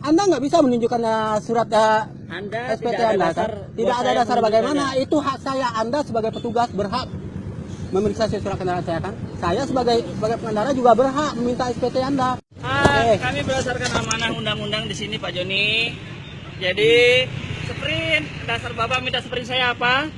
Anda nggak bisa menunjukkan surat Anda SPT tidak ada Anda. dasar, Tidak buat ada saya dasar bagaimana? menunjukkannya. Itu hak saya. Anda sebagai petugas berhak memeriksa surat kendaraan saya kan. Saya sebagai pengendara juga berhak meminta SPT Anda. Kami berdasarkan amanah undang-undang di sini Pak Joni. Jadi sprint, dasar Bapak minta sprint saya apa?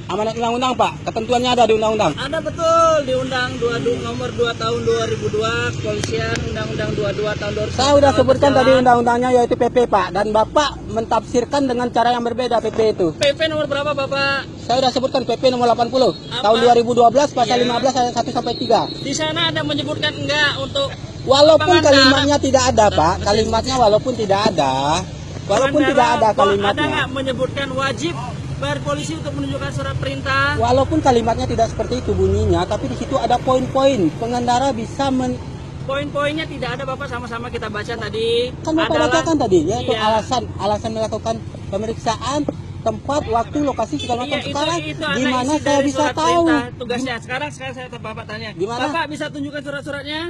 Amanat undang-undang Pak, ketentuannya ada di undang-undang. Ada betul di Undang nomor 2 tahun 2002 Kepolisian, Undang-Undang 22 tahun 2000. Saya sudah sebutkan tadi undang-undangnya yaitu PP Pak, dan Bapak mentafsirkan dengan cara yang berbeda PP itu. PP nomor berapa Bapak? Saya sudah sebutkan PP nomor 80 tahun 2012 pasal 15 ayat 1 sampai 3. Di sana ada menyebutkan enggak untuk Walaupun pengendara. kalimatnya tidak ada Pak, kalimatnya walaupun tidak ada. Walaupun tidak ada Ada kalimatnya. nggak menyebutkan wajib bayar polisi untuk menunjukkan surat perintah? Walaupun kalimatnya tidak seperti itu bunyinya, tapi di situ ada poin-poin. Pengendara bisa Poin-poinnya tidak ada Bapak, sama-sama kita baca tadi. kan Bapak bacakan tadi ya, itu Iya. alasan melakukan pemeriksaan, tempat, waktu, lokasi segala macam. Iya, Sekarang itu gimana isi saya dari bisa surat tahu? perintah tugasnya. Sekarang saya Bapak tanya. Gimana? Bapak bisa tunjukkan surat-suratnya?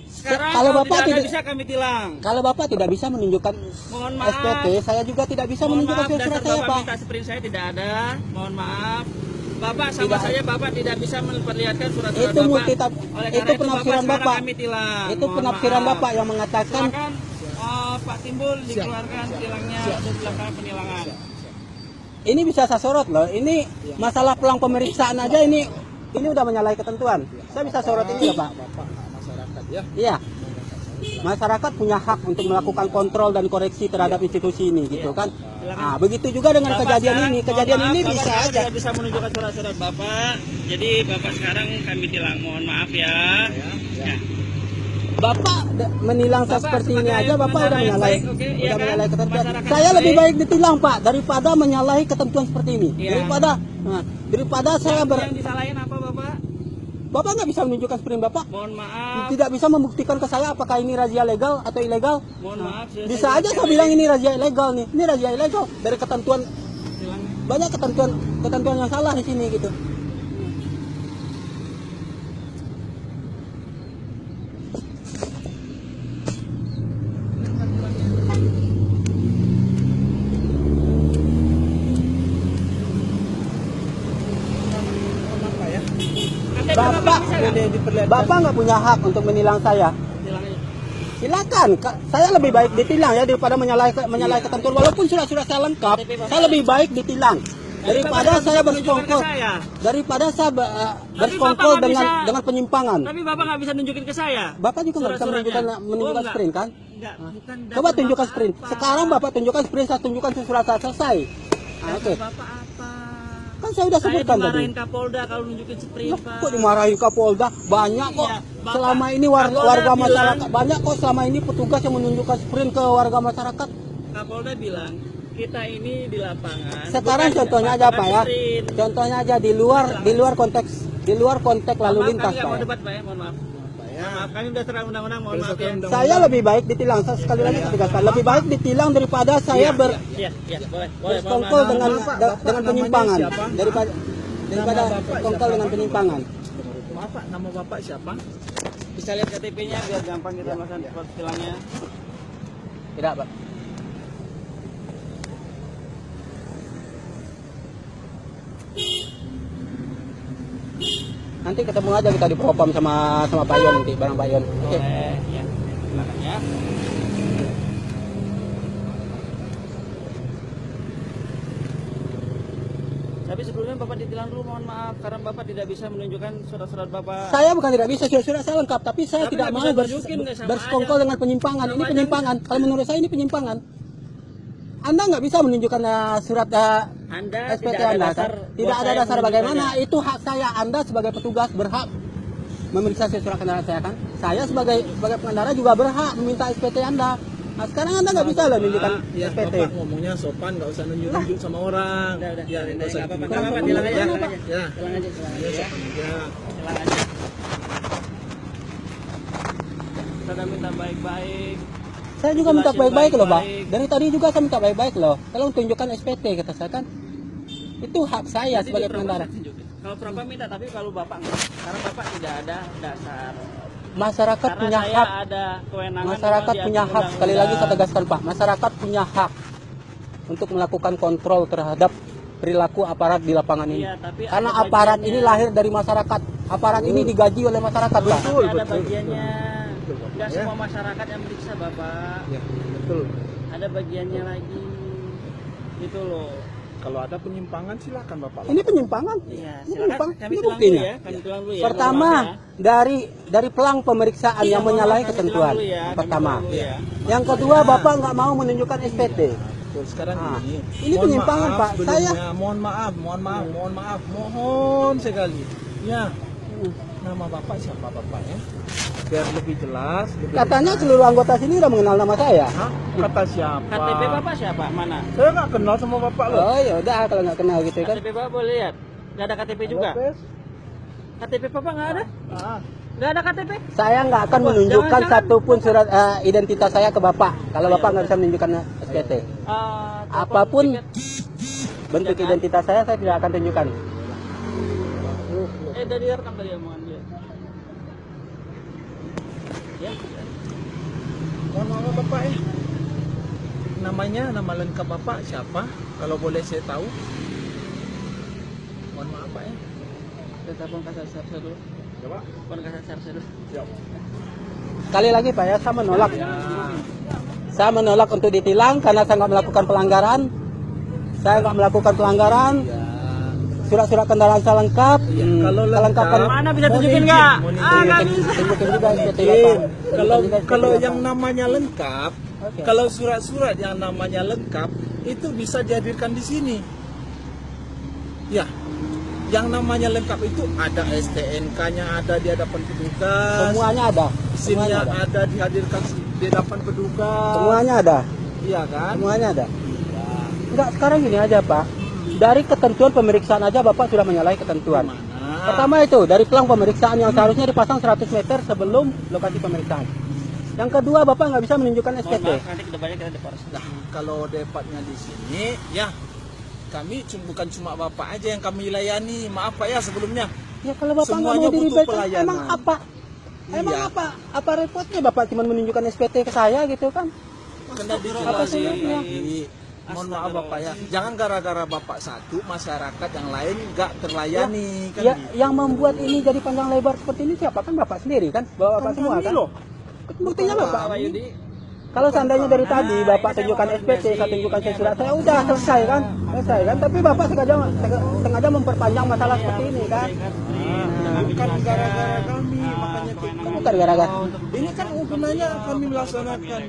Sekarang Kalau Bapak tidak tidak bisa kami tilang. Kalau Bapak tidak bisa menunjukkan Mohon maaf. SPT, saya juga tidak bisa Mohon menunjukkan maaf, surat dasar saya Bapak Pak. minta sprint saya tidak ada. Mohon maaf. Bapak sama Tidak. saya Bapak tidak bisa memperlihatkan surat-surat Itu Bapak. itu Oleh karena penafsiran sekarang Bapak. kami tilang. Itu Mohon penafsiran maaf. Bapak yang mengatakan Silakan Pak Timbul dikeluarkan tilangnya untuk dilakukan penilangan. ini bisa saya sorot loh. Ini masalah pelang pemeriksaan aja ini udah menyalahi ketentuan. Saya bisa sorot ini ya Pak. Masyarakat ya. Iya. Masyarakat punya hak untuk melakukan kontrol dan koreksi terhadap institusi ini gitu kan. Nah, begitu juga dengan Bapak kejadian sekarang, ini. mohon Kejadian maaf, ini Bapak bisa sekarang aja. tidak bisa menunjukkan surat-surat Bapak. Jadi Bapak sekarang kami tilang. Mohon maaf ya. Ya. Bapak menilang saya Bapak seperti ini sebagai aja, Bapak udah pengendara yang menyalahi, baik, oke, iya kan? menyalahi ketentuan. Masyarakat Saya yang lebih baik. baik ditilang Pak daripada menyalahi ketentuan seperti ini. Iya. Daripada saya Yang disalahin apa Bapak? Bapak nggak bisa menunjukkan sprint Bapak. Mohon maaf. Tidak bisa membuktikan ke saya apakah ini razia legal atau ilegal. Mohon maaf. sudah Bisa saya aja jelaskan saya bilang ini razia ilegal nih. Ini razia ilegal dari ketentuan, tilangnya. banyak ketentuan yang salah di sini gitu. Bapak nggak punya hak untuk menilang saya. Tilangnya. Silakan, saya lebih baik ditilang ya daripada menyalahi ketentuan. Walaupun surat-surat saya lengkap, saya lebih baik ditilang daripada saya bersekongkol, daripada saya bersekongkol Bapak nggak dengan penyimpangan. Tapi Bapak nggak bisa nunjukin ke saya. Bapak juga nggak bisa Surat-suratnya. menunjukkan Oh, sprint kan? Enggak, bukan. Coba dasar tunjukkan Bapak sprint. apa? Sekarang Bapak tunjukkan sprint, saya tunjukkan surat saya selesai. Nah, Dasar oke. Bapak apa? Kan saya udah Saya sebutkan tadi. dimarahin Kapolda kalau nunjukin sprint, Loh, Pak. kok dimarahin Kapolda? Banyak kok. Iya, Bapak. Selama ini warga Kapolda masyarakat bilang- banyak kok selama ini petugas yang menunjukkan sprint ke warga masyarakat. Kapolda bilang kita ini di lapangan. Sekarang bukan contohnya aja Pak ya. sprint. Contohnya aja di luar konteks lalu Maaf, lintas kami nggak mau Pak. Ya. debat Pak ya, mohon maaf. Maaf, kami udah terang undang-undang, mohon maaf ya. Saya lebih baik ditilang. Saya sekali lagi tegaskan, lebih baik ditilang daripada saya Iya, iya, boleh, boleh. bersekongkol dengan Bapak penyimpangan. namanya siapa? Daripada Bapak bersekongkol siapa? dengan penyimpangan. Maaf Pak, nama Bapak siapa? Bisa lihat KTP-nya biar gampang kita melakukan tilangnya. Tidak, Pak. Nanti ketemu aja kita di Propam sama Pak Yon nanti, bareng Pak Yon. Oke. Boleh, ya. Silakan ya. Tapi sebelumnya Bapak ditilang dulu, mohon maaf karena Bapak tidak bisa menunjukkan surat-surat Bapak. Saya bukan tidak bisa, surat saya lengkap, tapi saya Tapi tidak nggak mau bisa tunjukin, nggak sama bersekongkol aja. dengan penyimpangan. Ini Sama aja. penyimpangan. Kalau menurut saya ini penyimpangan. Anda nggak bisa menunjukkan surat Anda SPT tidak ada Anda. dasar, Tidak buat ada saya dasar bagaimana? menunjukkannya. Itu hak saya. Anda sebagai petugas berhak memeriksa surat kendaraan saya kan. Saya sebagai pengendara juga berhak meminta SPT Anda. Nah, sekarang Anda nggak bisa lah menunjukkan Ya, SPT. Bapak ngomongnya sopan, nggak usah nunjuk-nunjuk sama orang. Udah, Ya, nggak usah nggak apa-apa, gitu. nggak apa-apa, Kurang tilang aja, sopan, tilang Pak. aja. Ya, Tilang aja, tilang aja ya. ya. Tilang aja. Kita udah minta baik-baik. Saya juga minta Jelasin baik-baik loh, Pak. baik-baik. Dari tadi juga saya minta baik-baik loh. Tolong tunjukkan SPT kata saya kan. Itu hak saya sebagai pengendara. Kalau Propam minta, tapi kalau Bapak enggak. Karena Bapak tidak ada dasar. masyarakat Karena punya saya hak. ada kewenangan Masyarakat memang punya diatur hak. Sekali lagi saya undang-undang. tegaskan Pak, masyarakat punya hak untuk melakukan kontrol terhadap perilaku aparat di lapangan ini. Iya, tapi Karena ada aparat bagiannya. ini lahir dari masyarakat. Aparat ini digaji oleh masyarakat, Pak. Tapi ada bagiannya. Nggak Ya. semua masyarakat yang meriksa Bapak. Ya, betul. Ada bagiannya lagi. Gitu loh. Kalau ada penyimpangan silakan Bapak. Ini penyimpangan. Iya, Ini silakan penyimpangan. kami Ini tulang dulu buktinya. ya. Kami tulang dulu ya. Pertama, dari pelang pemeriksaan yang Mohon menyalahi maaf, kami ketentuan. tulang dulu ya, kami Pertama. tulang dulu ya. Yang kedua, Bapak nggak mau menunjukkan SPT. Betul, sekarang Ah, ini. ini Mohon penyimpangan, maaf Pak. sebelumnya. Saya- Mohon sekali. Ya. Nama Bapak siapa Bapak ya? Biar lebih jelas. Katanya seluruh anggota sini udah mengenal nama saya. Hah? Kata siapa? KTP Bapak siapa? Mana? Saya nggak kenal sama Bapak loh. Oh ya udah kalau nggak kenal gitu kan. KTP Bapak boleh lihat. Nggak ada KTP juga. Lopez. KTP Bapak nggak ada? Ah. Nggak ada KTP? Saya nggak akan Apa? menunjukkan Jangan-jangan- satupun surat identitas saya ke Bapak. Kalau Bapak nggak bisa menunjukkan SPT. Telepon Apapun tiket. bentuk Ya kan? identitas saya tidak akan tunjukkan. Dari rekam tadi omongan dia. Ya. Mohon maaf Bapak ya. Nama lengkap Bapak siapa? Kalau boleh saya tahu. Mohon maaf Pak ya. Telepon kasar serse dulu. Coba. Telepon kasar serse dulu. Siap. Sekali lagi Pak ya, saya menolak. Ya. Saya menolak untuk ditilang karena saya nggak melakukan pelanggaran. Saya nggak melakukan pelanggaran. Ya. Surat-surat kendaraan saya lengkap. Iya, kalau lengkap- kelengkapan Mana bisa tunjukin Mohon nggak? izin, mohon izin. Nggak bisa. tunjukin juga SPT Izin. Bapak. Kalau Tunjukin juga SPT kalau Bapak. yang namanya lengkap, Oke. kalau surat-surat yang namanya lengkap itu bisa dihadirkan di sini. Ya. Yang namanya lengkap itu ada STNK-nya ada di hadapan petugas. Semuanya ada. SIM-nya Semuanya ada. ada dihadirkan di hadapan petugas. Semuanya ada. Iya kan? Semuanya ada. Enggak, sekarang gini aja Pak. Dari ketentuan pemeriksaan aja Bapak sudah menyalahi ketentuan. Mana? Pertama itu, dari pelang pemeriksaan yang seharusnya dipasang 100 meter sebelum lokasi pemeriksaan. Yang kedua, Bapak nggak bisa menunjukkan Mohon SPT. maaf, nanti kedepannya kita di Polres. Nah, kalau departnya di sini, ya kami bukan cuma Bapak aja yang kami layani. Maaf Pak ya sebelumnya. Ya kalau Bapak nggak Semuanya mau butuh dilibatkan, pelayanan. emang apa? Emang Iya. apa? Apa repotnya Bapak cuma menunjukkan SPT ke saya gitu kan? Kena Apa dijelasin sulitnya? lagi. Mohon maaf Bapak ya. Jangan gara-gara Bapak satu, masyarakat yang lain nggak terlayani. Kan Ya, gitu. yang membuat ini jadi panjang lebar seperti ini siapa? Kan Bapak sendiri kan? Bapak semua kami kan? loh. Buktinya Bapak. Pak Yudi. Kalau seandainya dari tadi Nah, Bapak ini saya tunjukkan mau SPT, konfirmasi. saya tunjukkan surat saya udah selesai kan? Selesai kan? Tapi Bapak sengaja memperpanjang masalah seperti ini kan? Bukan gara-gara kami, makanya kita. Bukan gara-gara. Ini kan gunanya kami melaksanakan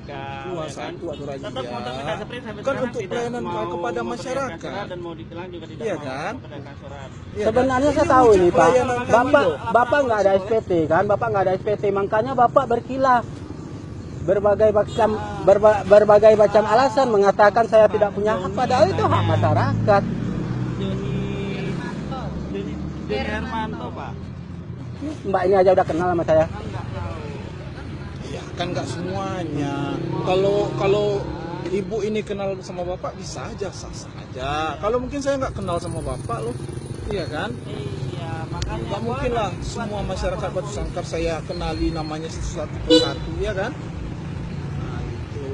satu atau razia. Tetap motor kita sprint sampai Kan sekarang untuk tidak pelayanan mau kepada memperlihatkan masyarakat. surat dan mau ditilang juga tidak Iya mau kan? memperlihatkan surat. Iya, Sebenarnya kan? saya Ini tahu wujud ini Pak. pelayanan kami Bapak loh. Bapak nggak ada SPT kan? Bapak nggak ada SPT, makanya Bapak berkilah berbagai macam alasan mengatakan saya tidak punya hak, padahal itu hak masyarakat. Joni Hermanto Pak. Mbak ini aja udah kenal sama saya. Ya, kan nggak semuanya. Kalau ibu ini kenal sama bapak bisa aja sah saja. Kalau mungkin saya nggak kenal sama bapak loh, iya kan? Iya, makanya Nggak mungkin lah semua masyarakat Batu Sangkar saya kenali namanya satu persatu, ya kan? Nah, itu.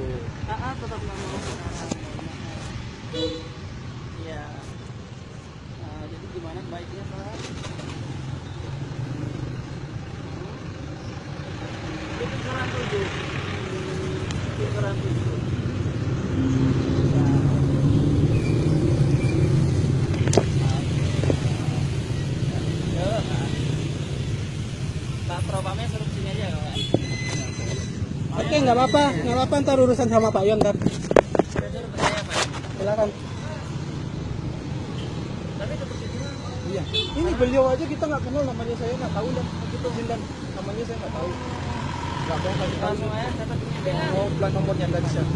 tetap nggak mau. Iya. Nah, jadi gimana baiknya Pak? Itu kurang 7. Itu kurang 7. Pak Propamnya suruh sini aja kawan. Oke, nggak apa-apa, ntar urusan sama Pak Yon ntar. Sudah suruh ke saya Pak. Silakan. Tapi tetap di sini. Iya. Ini beliau aja kita nggak kenal namanya saya nggak tahu dan kita dan namanya saya nggak tahu. Nggak mau kasih tahu. Langsung aja catat ini. Mau plat nomornya dari siapa?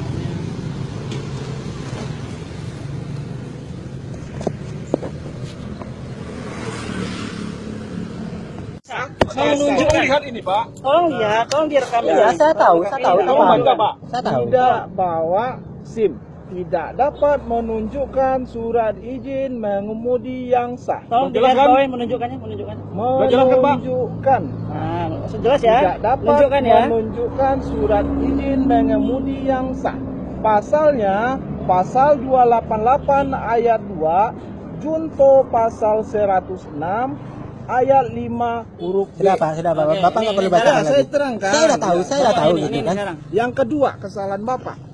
Saya lihat ini Pak. Tolong ya, tolong direkam Iya, saya tahu, Tolong Pak. bangga, Pak. Saya tahu. Tidak bawa SIM. tidak dapat menunjukkan surat izin mengemudi yang sah. Tolong Jelas kan? digarisbawahi menunjukkannya. Menunjukkan. Nah, jelas ya. Tidak dapat Menunjukkan ya. menunjukkan surat izin mengemudi yang sah. Pasalnya pasal 288 ayat 2, junto pasal 106 ayat 5 huruf B. Sudah Pak. Oke, Bapak nggak ini- perlu ini baca Ya, lagi. saya terangkan. Saya udah tahu Ini gitu kan. sekarang. Yang kedua, kesalahan Bapak.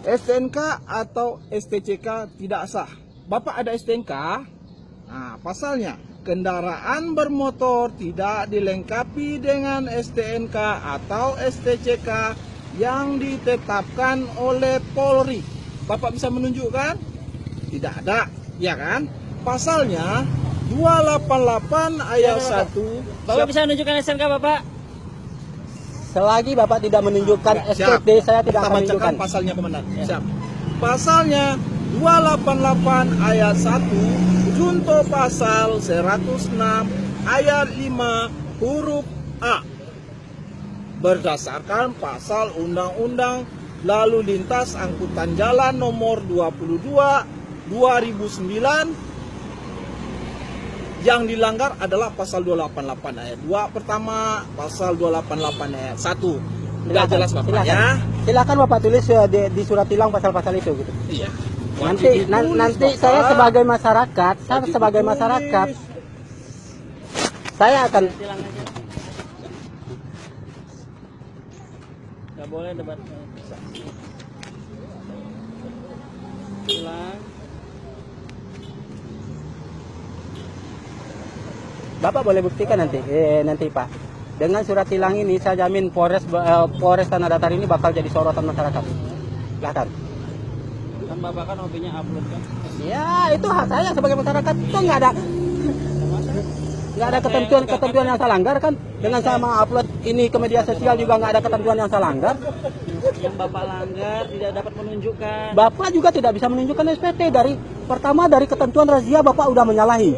STNK atau STCK tidak sah. Bapak ada STNK. Nah, pasalnya kendaraan bermotor tidak dilengkapi dengan STNK atau STCK yang ditetapkan oleh Polri. Bapak bisa menunjukkan? Tidak ada, ya kan? Pasalnya 288 ayat 1. Bapak bisa menunjukkan SNK Bapak? Selagi Bapak tidak menunjukkan Siap. SPT, saya tidak Kita akan bacakan menunjukkan. pasalnya, Komandan. Siap. Pasalnya 288 ayat 1 junto pasal 106 ayat 5 huruf A. Berdasarkan pasal Undang-Undang Lalu Lintas Angkutan Jalan nomor 22 2009, yang dilanggar adalah pasal 288 ayat 2 pertama, pasal 288 ayat 1. Udah jelas Bapak ya? Silakan Bapak tulis di surat tilang pasal-pasal itu gitu. Iya. Nanti saya sebagai masyarakat, saya akan Tilang aja. Nggak boleh debat. Tilang. Bapak boleh buktikan nanti Pak. Dengan surat tilang ini saya jamin Polres Tanah Datar ini bakal jadi sorotan masyarakat. Silakan. Kan Bapak kan hobinya upload kan. Ya, itu hak saya sebagai masyarakat. Itu nggak ada ketentuan yang saya langgar kan. Dengan saya mengupload ini ke media sosial juga nggak ada ketentuan yang saya langgar. Yang Bapak langgar tidak dapat menunjukkan. Bapak juga tidak bisa menunjukkan SPT. Dari ketentuan razia Bapak udah menyalahi.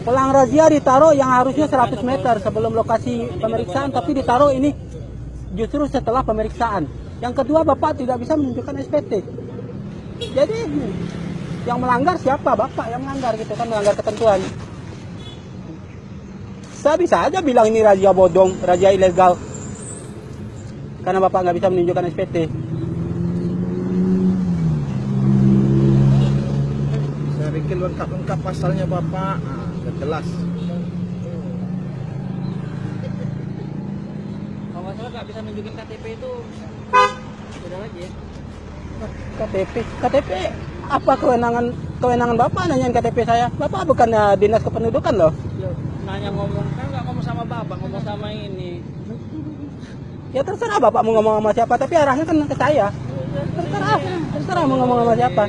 Pelang razia ditaruh yang harusnya 100 meter sebelum lokasi pemeriksaan, tapi ditaruh ini justru setelah pemeriksaan. Yang kedua, Bapak tidak bisa menunjukkan SPT. Jadi yang melanggar siapa? Bapak yang melanggar gitu kan, melanggar ketentuan. Saya bisa aja bilang ini razia bodong, razia ilegal, karena Bapak nggak bisa menunjukkan SPT. Saya bikin lengkap pasalnya Bapak. Nah, udah jelas. Kalau masalah nggak bisa nunjukin KTP itu beda lagi ya. KTP apa kewenangan Bapak nanyain KTP saya? Bapak bukan dinas kependudukan loh. Nanya ngomong kan nggak ngomong sama Bapak, ngomong sama ini. Ya terserah Bapak mau ngomong sama siapa, tapi arahnya kan ke saya. Terserah mau ngomong sama siapa.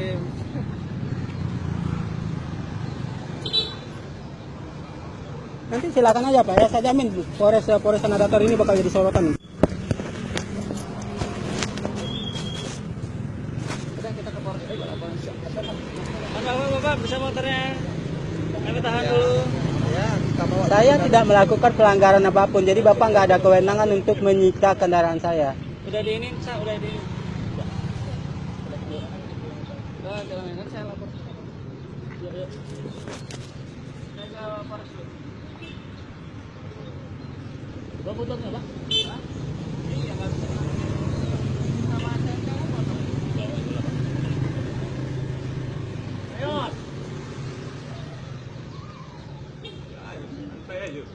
Nanti silakan aja Pak ya, saya jamin Polres Tanah Datar ini bakal jadi sorotan. Udah kita ke Polres aja apa? Bapak bisa motornya. Kami tahan dulu. Ya, kita bawa. Saya tidak melakukan pelanggaran apapun, jadi Bapak nggak ada kewenangan untuk menyita kendaraan saya. Udah di ini, udah di. Udah jalan kan saya lapor. Yuk. Saya ke Polres dulu. Lo foto nggak, Bang? Hah? Iya, nggak bisa. Sama saya kamu foto. Ayo. Saya yuk.